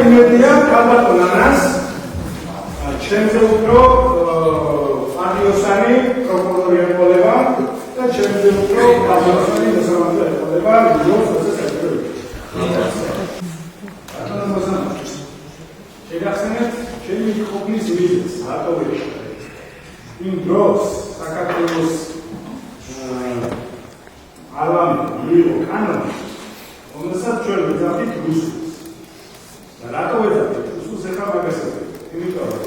იმედია ქალბატონანას ჩემზე უფრო პატიოსანი პროკურორი ეყოლება და ჩემზე უფრო პატიოსანი მოსამართლე ეყოლება მიოს პროცესებში. შეგახსენებთ ჩემი ყოფნის მიზეზს რატო ვიყავ იმ დროს საქართველოს პარლამენტი მიიღო კანონი, რომელსაც ჩვენ ვიძახით რუსულს. და რატო ვიძახით რუსულს ახლა მაგასაც? იმიტომ რომ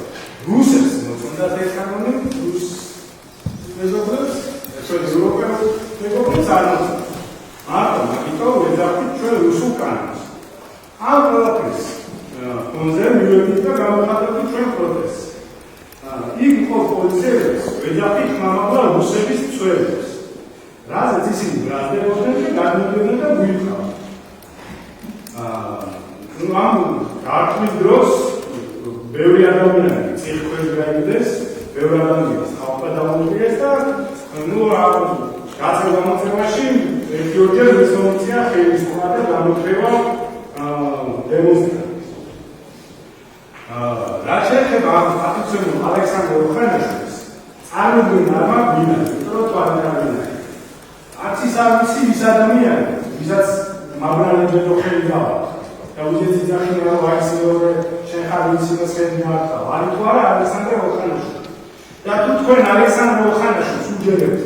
რუსებს მოწონდათ ეს კანონი, რუს მეზობლებს, ჩვენ ევროპელს მეგობრებს არ მოწონდათ. ამიტომ ვიძახით ჩვენ რუსულ კანონს. ამ ყველაფრის ფონზე მივედით და გამოხატეთ ჩვენ პროტესტს. იქ იყო პოლიციელებს ვიძახით მამაბა რუსების წვერებს. რაზეც ისინი ბრალდებოდნენ და გადმოდებდნენ და გვიყვავდნენ. ამ გართმის დროს ბევრი ადამიანი ციხეში გაიგდეს, ბევრი ადამიანი ხალხა დაუდგეს და გასაგამოცებაში ერთ-ორჯერ რესოლუცია ხელისუფლება და გამოთქვა დემონსტრაციას. რაც შეეხება აფიცემულ ალექსანდრე ოხანაშვილს, წარმოგვიდგენ არ მაგვინა, ტროტუარი დავინახე. არც ის არ ვიცი ის ადამიანი, ვისაც მაბრალებზე რო ხელი გავა. და უძეცი ძახი რა ვაისიორე, შენ ხარ ვიცი და სკენი მარტა. არის თუ არა ალექსანდრე ოხანაშვილი. და თუ თქვენ ალექსანდრე ოხანაშვილს უჯერებთ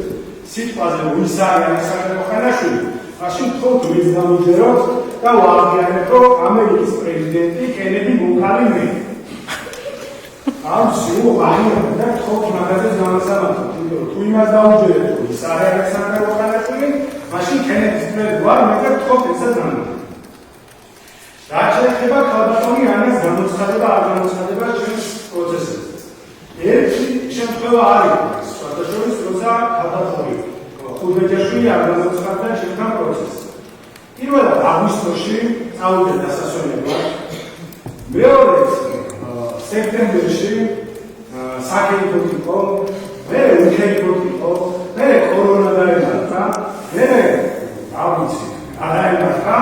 სიტყვაზე ვის არის ალექსანდრე ოხანაშვილი, მაშინ თქვენ ვინც დამიჯეროთ და ვააღიანებთ, რომ ამერიკის პრეზიდენტი კენედი მუქარი მე. ამ სულ აღიარებთ და თქვენ მაგაზე გამოსამართლეთ. თუ იმას დაუჯერებთ, რომ ის არის ალექსანდრე ოხანაშვილი, მაშინ კენედის პრეზიდენტი ვარ, მე და თქვენ ესაც დამიჯერებთ. რაც შეეხება ქალბატონი ანას გამოცხადება არ გამოცხადება ჩვენს პროცესებზე. ერთი შემთხვევა არის, სხვადასხვა როცა ქალბატონი ხურბეჯაშვილი არ გამოცხადდა ჩვენთან პროცესს. პირველად აგვისტოში წავიდა დასასვენებლად. მეორედ სექტემბერში საკეითო იყო, მერე უქეითო იყო, მერე კორონა დაემართა, მერე არ ვიცი, არ დაემართა.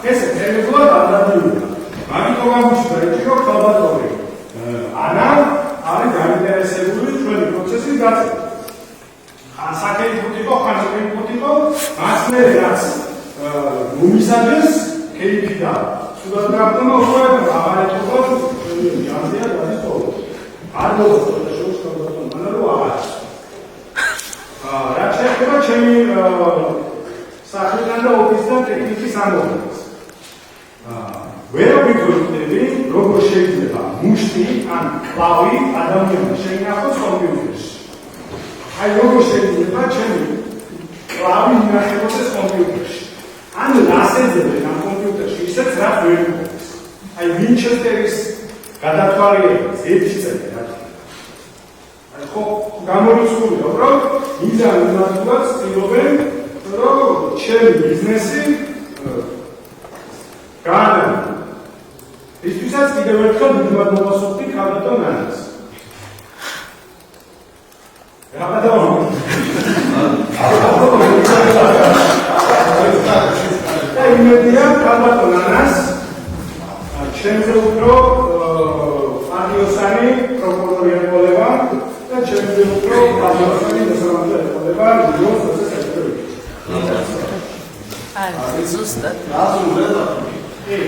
ესე თერმულად არ დადიოდა. ამიტომ აღმოჩნდა ის, რომ ქალბატონი ანა არის გაინტერესებული ჩვენი პროცესის გაწევით. ხან საკეითო იყო, ხან საკეითო იყო, მას მე რაც მომისადეს კეითი და სულად გაბდომა უკვე აღარეთობა ჯანზია გადაწყობა. არ მოხდა შოუს ქალბატონი, მაგრამ რო აღარ. რაც შეეხება ჩემი სახელთან და ოფისთან ტექნიკის ამოღებას. ვერ ვიგონდები, როგორ შეიძლება მუშტი ან კლავი ადამიანს შეინახოს კომპიუტერში. აი როგორ შეიძლება ჩემი კლავი ინახოს კომპიუტერში. ან რასეძებენ ამ კომპიუტერში, ისეც რაც ვერ ვიგონდეს. აი ვინჩესტერის გადათვალიერებას ერთი წელი რა. აი ხო გამორიცხულია, რომ მიზანი უნდათ ცდილობენ, რომ ჩემი ბიზნესი გაანადგურონ. ისთვისაც კიდევ ერთხელ დიდმად მოვასწრებთ ქალბატონ ანას. და იმედია ქალბატონ ანას ჩემზე უფრო პატიოსანი პროკურორი ეყოლება და ჩემზე უფრო პატიოსანი მოსამართლე ეყოლება მიოს პროცესებში. არის ზუსტად. Ei,